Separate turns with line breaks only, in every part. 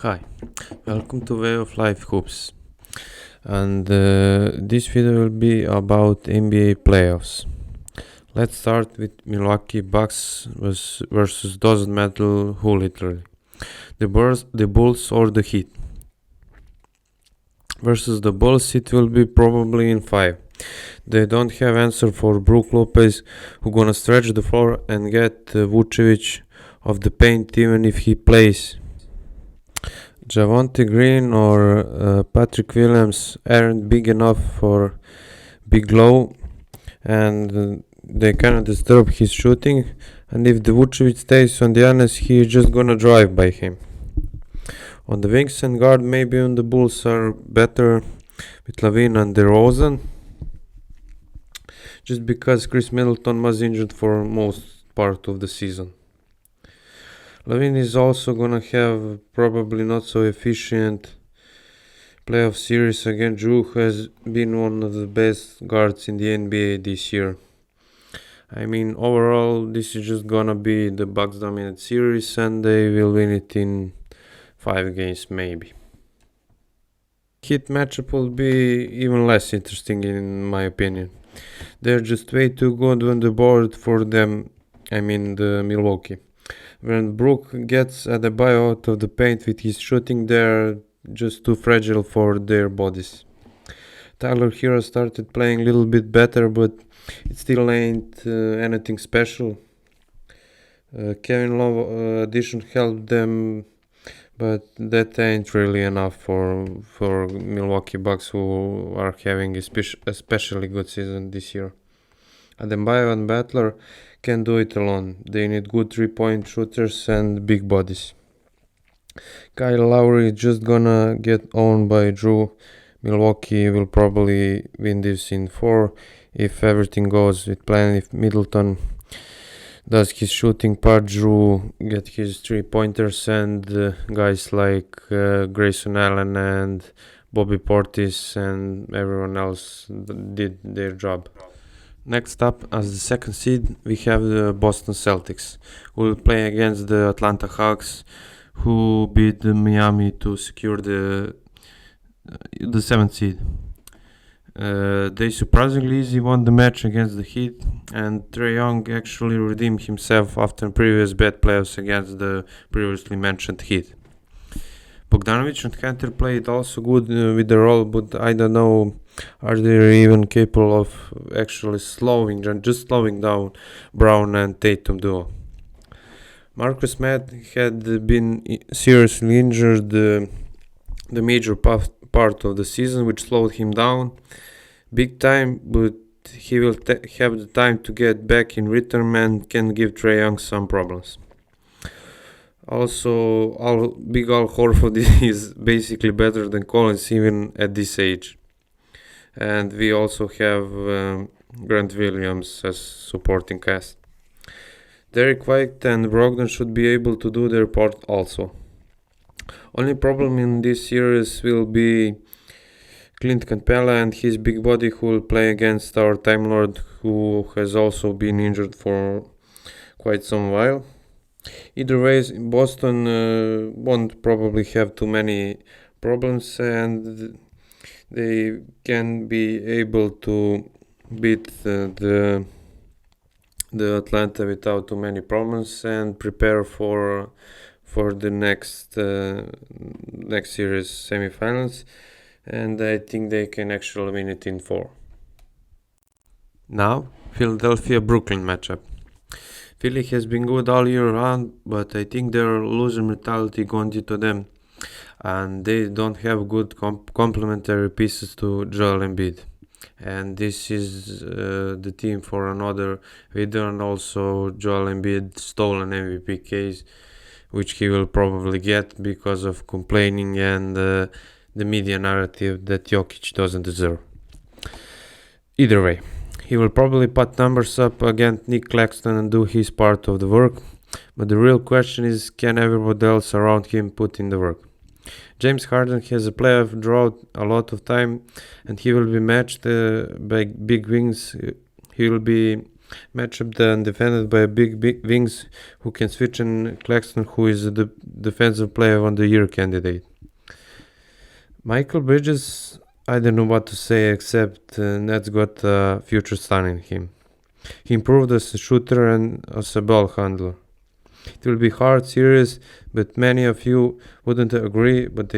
Hi, welcome to Way of Life Hoops, and this video will be about NBA playoffs. Let's start with Milwaukee Bucks versus doesn't matter who literally, the Bulls or the Heat. Versus the Bulls, it will be probably in 5. They don't have answer for Brook Lopez, who gonna stretch the floor and get Vucevic of the paint even if he plays. Javonte Green or Patrick Williams aren't big enough for Big Low, and they cannot disturb his shooting. And if the Vucevic stays on Giannis, he is just gonna drive by him. On the wings and guard, maybe on the Bulls are better with Lavin and DeRozan, just because Chris Middleton was injured for most part of the season. Lavin is also gonna have probably not so efficient playoff series against Drew, who has been one of the best guards in the NBA this year. I mean, overall, this is just gonna be the Bucks dominant series, and they will win it in 5 games maybe. Heat matchup will be even less interesting in my opinion. They're just way too good on the board for them. I mean, the Milwaukee. When Brook gets at the buyout of the paint with his shooting, they're just too fragile for their bodies. Tyler Hero started playing a little bit better, but it still ain't anything special. Kevin Love addition helped them, but that ain't really enough for Milwaukee Bucks, who are having especially good season this year. Adebayo and Butler can do it alone. They need good 3-point shooters and big bodies. Kyle Lowry is just gonna get owned by Drew. Milwaukee will probably win this in 4 if everything goes with plan. If Middleton does his shooting part, Drew get his 3-pointers, and guys like Grayson Allen and Bobby Portis and everyone else did their job. Next up, as the second seed, we have the Boston Celtics, who will play against the Atlanta Hawks, who beat Miami to secure the 7th seed. They surprisingly easy won the match against the Heat, and Trae Young actually redeemed himself after previous bad playoffs against the previously mentioned Heat. Bogdanovic and Hunter played also good with the role, but I don't know, are they even capable of actually slowing down Brown and Tatum duo? Marcus Smart had been seriously injured the major part of the season, which slowed him down big time, but he will have the time to get back in rhythm and can give Trae Young some problems. Also, Al Horford is basically better than Collins even at this age. And we also have Grant Williams as supporting cast. Derek White and Brogdon should be able to do their part also. Only problem in this series will be Clint Capella and his big body, who will play against our Time Lord, who has also been injured for quite some while. Either way, Boston won't probably have too many problems, and they can be able to beat the Atlanta without too many problems and prepare for the next series semifinals. And I think they can actually win it in 4. Now, Philadelphia-Brooklyn matchup. Philly has been good all year round, but I think their loser mentality gone into them, and they don't have good complementary pieces to Joel Embiid. And this is the team for another video, and also Joel Embiid stole an MVP case, which he will probably get because of complaining and the media narrative that Jokic doesn't deserve. Either way, he will probably put numbers up against Nick Claxton and do his part of the work, but the real question is, can everybody else around him put in the work? James Harden has a playoff drought a lot of time, and he will be matched by big wings. He will be matchup then defended by big wings who can switch, and Claxton, who is the defensive player of the year candidate. Michael Bridges, I don't know what to say except Nets got a future star in him. He improved as a shooter and as a ball handler. It will be hard series, but many of you wouldn't agree, but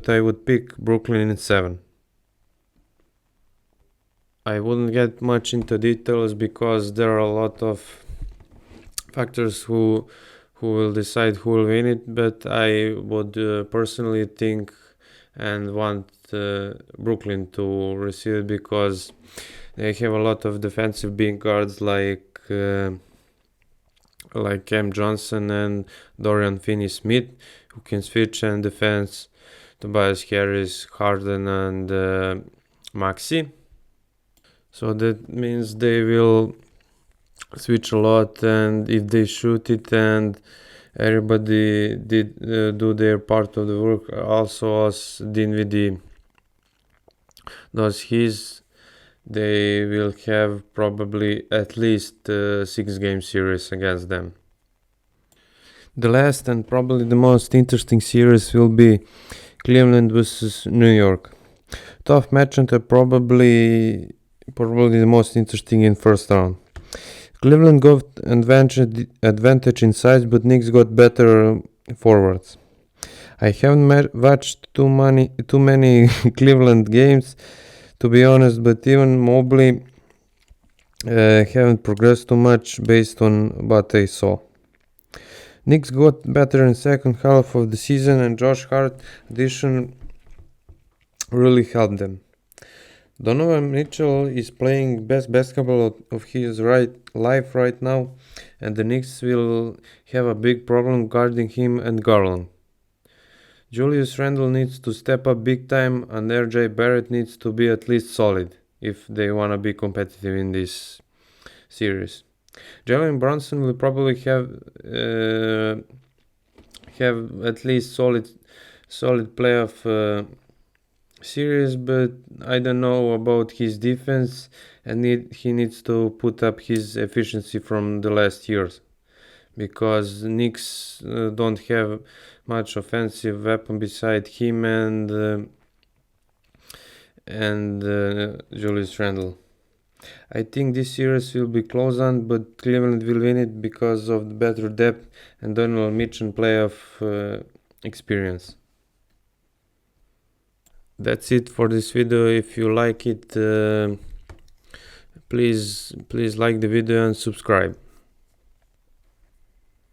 I would pick Brooklyn in 7. I wouldn't get much into details because there are a lot of factors who will decide who will win it, but I would personally think and want Brooklyn to receive it because they have a lot of defensive big guards like Cam Johnson and Dorian Finney-Smith, who can switch and defense Tobias Harris, Harden, and Maxey. So that means they will switch a lot, and if they shoot it and everybody did do their part of the work, also as Dinwiddie does his, they will have probably at least 6-game series against them. The last and probably the most interesting series will be Cleveland versus New York. Tough match and probably the most interesting in first round. Cleveland got advantage in size, but Knicks got better forwards. I haven't watched too many Cleveland games, to be honest, but even Mobley haven't progressed too much based on what I saw. Knicks got better in second half of the season, and Josh Hart addition really helped them. Donovan Mitchell is playing best basketball of his life right now, and the Knicks will have a big problem guarding him and Garland. Julius Randle needs to step up big time, and RJ Barrett needs to be at least solid if they want to be competitive in this series. Jalen Brunson will probably have at least solid playoff series, but I don't know about his defense, and he needs to put up his efficiency from the last years, because Knicks don't have much offensive weapon beside him and Julius Randle. I think this series will be close on, but Cleveland will win it because of the better depth and Donovan Mitchell playoff experience. That's it for this video. If you like it, please like the video and subscribe.